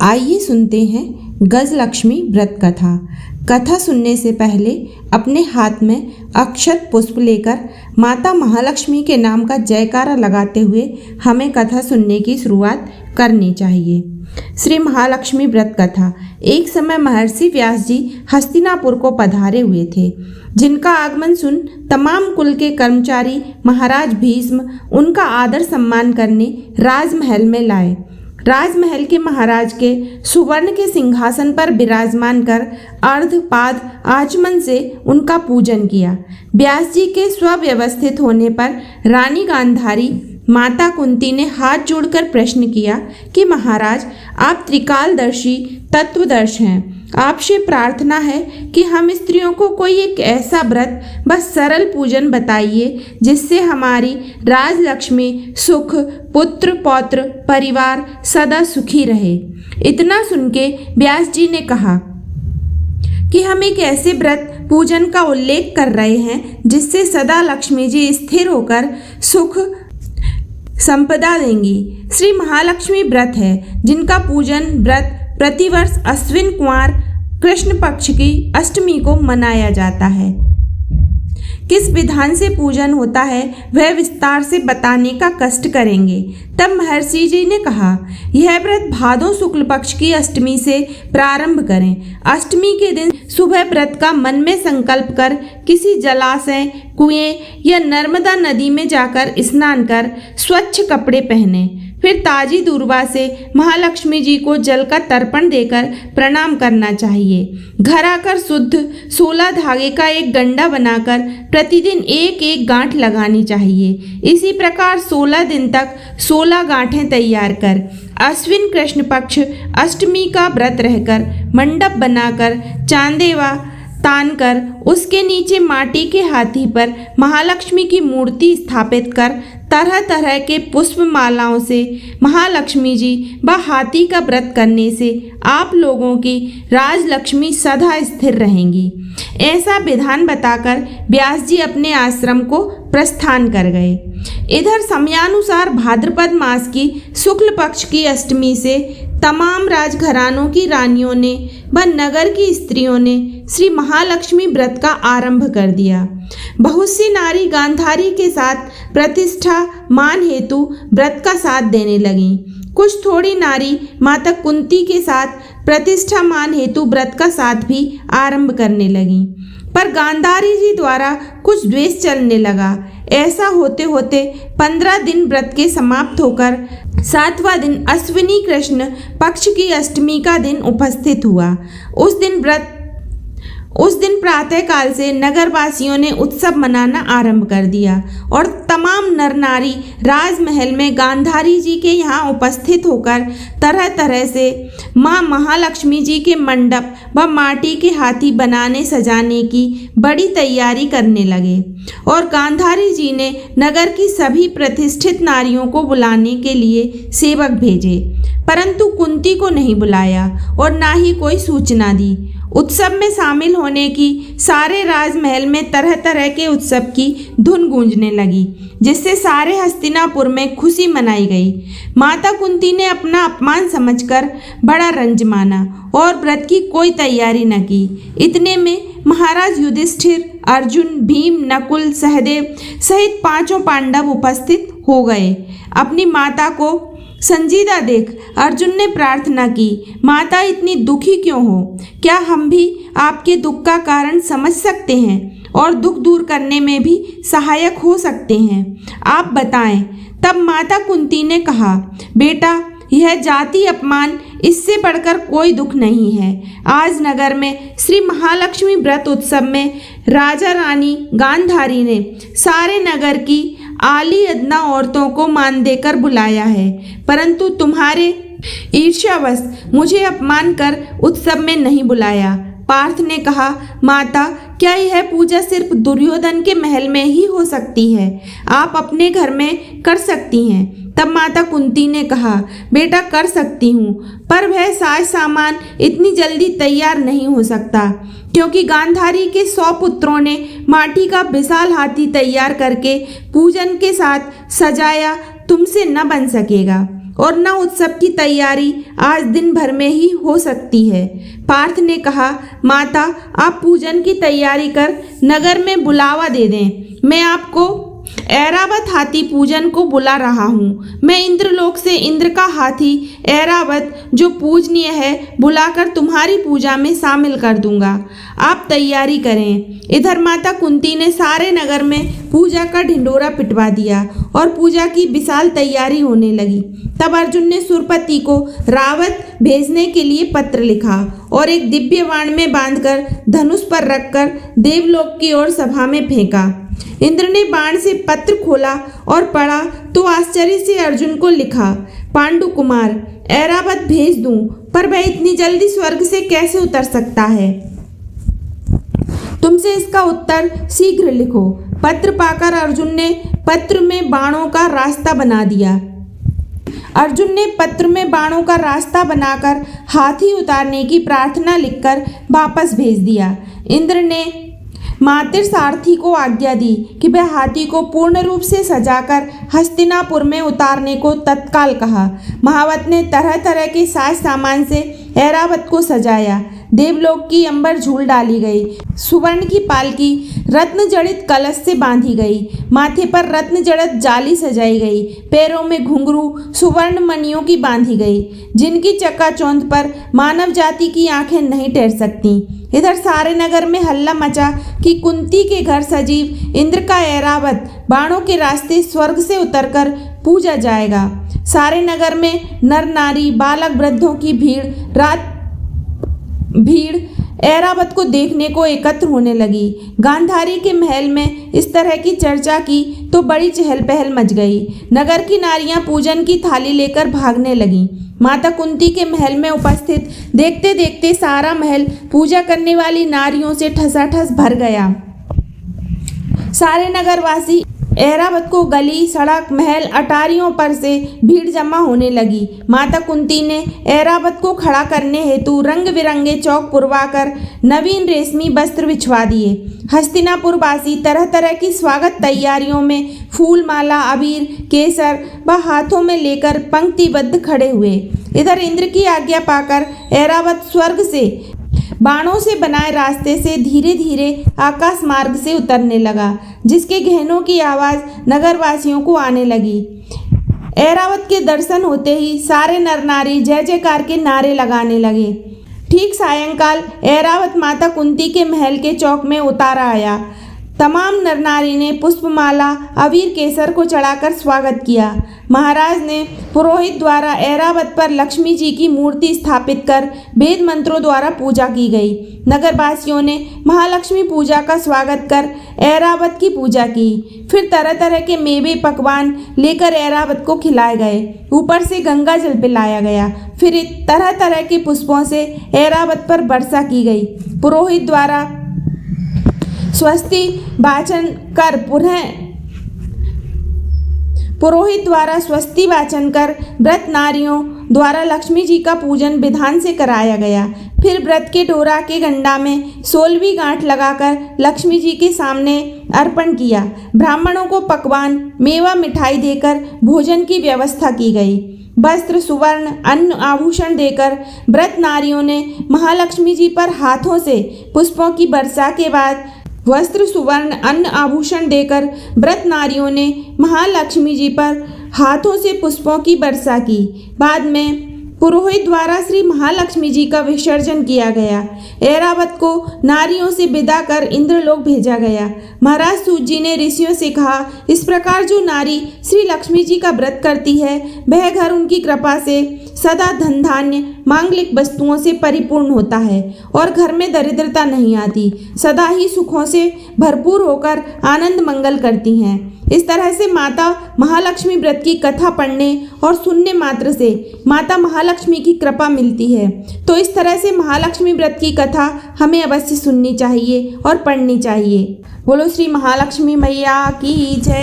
आइए सुनते हैं गजलक्ष्मी व्रत कथा। कथा सुनने से पहले अपने हाथ में अक्षत पुष्प लेकर माता महालक्ष्मी के नाम का जयकारा लगाते हुए हमें कथा सुनने की शुरुआत करनी चाहिए। श्री महालक्ष्मी व्रत कथा। एक समय महर्षि व्यास जी हस्तिनापुर को पधारे हुए थे, जिनका आगमन सुन तमाम कुल के कर्मचारी महाराज भीष्म उनका आदर सम्मान करने राजमहल में लाए। राजमहल के महाराज के सुवर्ण के सिंहासन पर विराजमान कर अर्धपाद आचमन से उनका पूजन किया। व्यास जी के स्वव्यवस्थित होने पर रानी गांधारी माता कुंती ने हाथ जोड़कर प्रश्न किया कि महाराज, आप त्रिकालदर्शी तत्वदर्शी हैं। आपसे प्रार्थना है कि हम स्त्रियों को कोई एक ऐसा व्रत बस सरल पूजन बताइए जिससे हमारी राजलक्ष्मी सुख, पुत्र पौत्र परिवार सदा सुखी रहे। इतना सुन के व्यास जी ने कहा कि हम एक ऐसे व्रत पूजन का उल्लेख कर रहे हैं जिससे सदा लक्ष्मी जी स्थिर होकर सुख संपदा देंगी। श्री महालक्ष्मी व्रत है, जिनका पूजन व्रत प्रतिवर्ष अश्विन कुमार कृष्ण पक्ष की अष्टमी को मनाया जाता है। किस विधान से पूजन होता है वह विस्तार से बताने का कष्ट करेंगे। तब महर्षि जी ने कहा, यह व्रत भादों शुक्ल पक्ष की अष्टमी से प्रारंभ करें। अष्टमी के दिन सुबह व्रत का मन में संकल्प कर किसी जलाशय, कुएं या नर्मदा नदी में जाकर स्नान कर स्वच्छ कपड़े पहने। फिर ताजी दूर्वा से महालक्ष्मी जी को जल का तर्पण देकर प्रणाम करना चाहिए। घर आकर शुद्ध 16 धागे का एक गंडा बनाकर प्रतिदिन एक एक गांठ लगानी चाहिए। इसी प्रकार 16 दिन तक 16 गांठें तैयार कर अश्विन कृष्ण पक्ष अष्टमी का व्रत रहकर मंडप बनाकर चांदेवा तान कर उसके नीचे माटी के हाथी पर महालक्ष्मी की मूर्ति स्थापित कर तरह तरह के पुष्प मालाओं से महालक्ष्मी जी व हाथी का व्रत करने से आप लोगों की राजलक्ष्मी सदा स्थिर रहेंगी। ऐसा विधान बताकर व्यास जी अपने आश्रम को प्रस्थान कर गए। इधर समयानुसार भाद्रपद मास की शुक्ल पक्ष की अष्टमी से तमाम राजघरानों की रानियों ने व नगर की स्त्रियों ने श्री महालक्ष्मी व्रत का आरंभ कर दिया। बहुत सी नारी गांधारी के साथ प्रतिष्ठा मान हेतु व्रत का साथ देने लगीं। कुछ थोड़ी नारी माता कुंती के साथ प्रतिष्ठा मान हेतु व्रत का साथ भी आरंभ करने लगीं। पर गांधारी जी द्वारा कुछ द्वेष चलने लगा। ऐसा होते होते 15 दिन व्रत के समाप्त होकर 7वां दिन अश्विनी कृष्ण पक्ष की अष्टमी का दिन उपस्थित हुआ। उस दिन प्रातः काल से नगरवासियों ने उत्सव मनाना आरंभ कर दिया और तमाम नर नारी राजमहल में गांधारी जी के यहाँ उपस्थित होकर तरह तरह से माँ महालक्ष्मी जी के मंडप व माटी के हाथी बनाने सजाने की बड़ी तैयारी करने लगे। और गांधारी जी ने नगर की सभी प्रतिष्ठित नारियों को बुलाने के लिए सेवक भेजे, परंतु कुंती को नहीं बुलाया और ना ही कोई सूचना दी। उत्सव में शामिल होने की सारे राजमहल में तरह तरह के उत्सव की धुन गूंजने लगी, जिससे सारे हस्तिनापुर में खुशी मनाई गई। माता कुंती ने अपना अपमान समझकर बड़ा रंज माना और व्रत की कोई तैयारी न की। इतने में महाराज युधिष्ठिर, अर्जुन, भीम, नकुल, सहदेव सहित 5 पांडव उपस्थित हो गए। अपनी माता को संजीदा देख अर्जुन ने प्रार्थना की, माता इतनी दुखी क्यों हो? क्या हम भी आपके दुख का कारण समझ सकते हैं और दुख दूर करने में भी सहायक हो सकते हैं? आप बताएं। तब माता कुंती ने कहा, बेटा, यह जाति अपमान, इससे बढ़कर कोई दुख नहीं है। आज नगर में श्री महालक्ष्मी व्रत उत्सव में राजा रानी गांधारी ने सारे नगर की आली अदना औरतों को मान देकर बुलाया है, परंतु तुम्हारे ईर्ष्यावश मुझे अपमान कर उत्सव में नहीं बुलाया। पार्थ ने कहा, माता, क्या यह पूजा सिर्फ दुर्योधन के महल में ही हो सकती है? आप अपने घर में कर सकती हैं। तब माता कुंती ने कहा, बेटा, कर सकती हूँ, पर वह साज सामान इतनी जल्दी तैयार नहीं हो सकता, क्योंकि गांधारी के 100 पुत्रों ने माटी का विशाल हाथी तैयार करके पूजन के साथ सजाया तुमसे न बन सकेगा। और न उत्सव की तैयारी आज दिन भर में ही हो सकती है। पार्थ ने कहा, माता, आप पूजन की तैयारी कर नगर में बुलावा दे दें। मैं आपको ऐरावत हाथी पूजन को बुला रहा हूँ। मैं इंद्रलोक से इंद्र का हाथी ऐरावत, जो पूजनीय है, बुलाकर तुम्हारी पूजा में शामिल कर दूंगा। आप तैयारी करें। इधर माता कुंती ने सारे नगर में पूजा का ढिंडोरा पिटवा दिया और पूजा की विशाल तैयारी होने लगी। तब अर्जुन ने सुरपति को रावत भेजने के लिए पत्र लिखा और एक दिव्य बाण में बांधकर धनुष पर रखकर देवलोक की ओर सभा में फेंका। इंद्र ने बाण से पत्र खोला और पढ़ा तो आश्चर्य से अर्जुन को लिखा, पांडु कुमार, ऐरावत भेज दूं, पर वह इतनी जल्दी स्वर्ग से कैसे उतर सकता है? तुमसे इसका उत्तर शीघ्र लिखो। पत्र पाकर अर्जुन ने पत्र में बाणों का रास्ता बना दिया। अर्जुन ने पत्र में बाणों का रास्ता बनाकर हाथी उतारने की प्रार्थना लिखकर वापस भेज दिया। इंद्र ने मातिर सारथी को आज्ञा दी कि वह हाथी को पूर्ण रूप से सजाकर हस्तिनापुर में उतारने को तत्काल कहा। महावत ने तरह तरह के साज सामान से ऐरावत को सजाया। देवलोक की अंबर झूल डाली गई। सुवर्ण की पालकी रत्न जड़ित कलश से बांधी गई। माथे पर रत्न जड़ित जाली सजाई गई। पैरों में घुंघरू सुवर्ण मणियों की बांधी गई, जिनकी चकाचौंध पर मानव जाति की आंखें नहीं ठहर सकती। इधर सारे नगर में हल्ला मचा कि कुंती के घर सजीव इंद्र का ऐरावत बाणों के रास्ते स्वर्ग से उतरकर पूजा जाएगा। सारे नगर में नर नारी बालक वृद्धों की भीड़ ऐरावत को देखने को एकत्र होने लगी। गांधारी के महल में इस तरह की चर्चा की तो बड़ी चहल पहल मच गई। नगर की नारियां पूजन की थाली लेकर भागने लगीं। माता कुंती के महल में उपस्थित देखते देखते सारा महल पूजा करने वाली नारियों से ठसाठस भर गया। सारे नगरवासी ऐरावत को गली, सड़क, महल, अटारियों पर से भीड़ जमा होने लगी। माता कुंती ने ऐरावत को खड़ा करने हेतु रंग बिरंगे चौक पुरवाकर नवीन रेशमी वस्त्र बिछवा दिए। हस्तिनापुरवासी तरह तरह की स्वागत तैयारियों में फूल, माला, अबीर, केसर व हाथों में लेकर पंक्तिबद्ध खड़े हुए। इधर इंद्र की आज्ञा पाकर ऐरावत स्वर्ग से बाणों से बनाए रास्ते से धीरे धीरे आकाश मार्ग से उतरने लगा, जिसके गहनों की आवाज़ नगरवासियों को आने लगी। ऐरावत के दर्शन होते ही सारे नर नारी जय जयकार के नारे लगाने लगे। ठीक सायंकाल ऐरावत माता कुंती के महल के चौक में उतारा आया। तमाम नर नारी ने पुष्पमाला, अबीर, केसर को चढ़ाकर स्वागत किया। महाराज ने पुरोहित द्वारा ऐरावत पर लक्ष्मी जी की मूर्ति स्थापित कर वेद मंत्रों द्वारा पूजा की गई। नगरवासियों ने महालक्ष्मी पूजा का स्वागत कर ऐरावत की पूजा की। फिर तरह तरह के मेवे पकवान लेकर ऐरावत को खिलाए गए। ऊपर से गंगा जल पिलाया गया। फिर तरह तरह के पुष्पों से ऐरावत पर वर्षा की गई। पुरोहित द्वारा स्वस्ति वाचन कर व्रत नारियों द्वारा लक्ष्मी जी का पूजन विधान से कराया गया। फिर व्रत के डोरा के गंडा में 16वीं गांठ लगाकर लक्ष्मी जी के सामने अर्पण किया। ब्राह्मणों को पकवान, मेवा, मिठाई देकर भोजन की व्यवस्था की गई। वस्त्र, सुवर्ण, अन्न, आभूषण देकर व्रत नारियों ने महालक्ष्मी जी पर हाथों से पुष्पों की वर्षा के बाद वस्त्र, सुवर्ण, अन्न, आभूषण देकर व्रत नारियों ने महालक्ष्मी जी पर हाथों से पुष्पों की वर्षा की। बाद में पुरोहित द्वारा श्री महालक्ष्मी जी का विसर्जन किया गया। ऐरावत को नारियों से विदा कर इंद्रलोक भेजा गया। महाराज सूत जी ने ऋषियों से कहा, इस प्रकार जो नारी श्री लक्ष्मी जी का व्रत करती है, वह घर उनकी कृपा से सदा धन धान्य, मांगलिक वस्तुओं से परिपूर्ण होता है और घर में दरिद्रता नहीं आती। सदा ही सुखों से भरपूर होकर आनंद मंगल करती हैं। इस तरह से माता महालक्ष्मी व्रत की कथा पढ़ने और सुनने मात्र से माता महालक्ष्मी की कृपा मिलती है। तो इस तरह से महालक्ष्मी व्रत की कथा हमें अवश्य सुननी चाहिए और पढ़नी चाहिए। बोलो श्री महालक्ष्मी मैया की जय।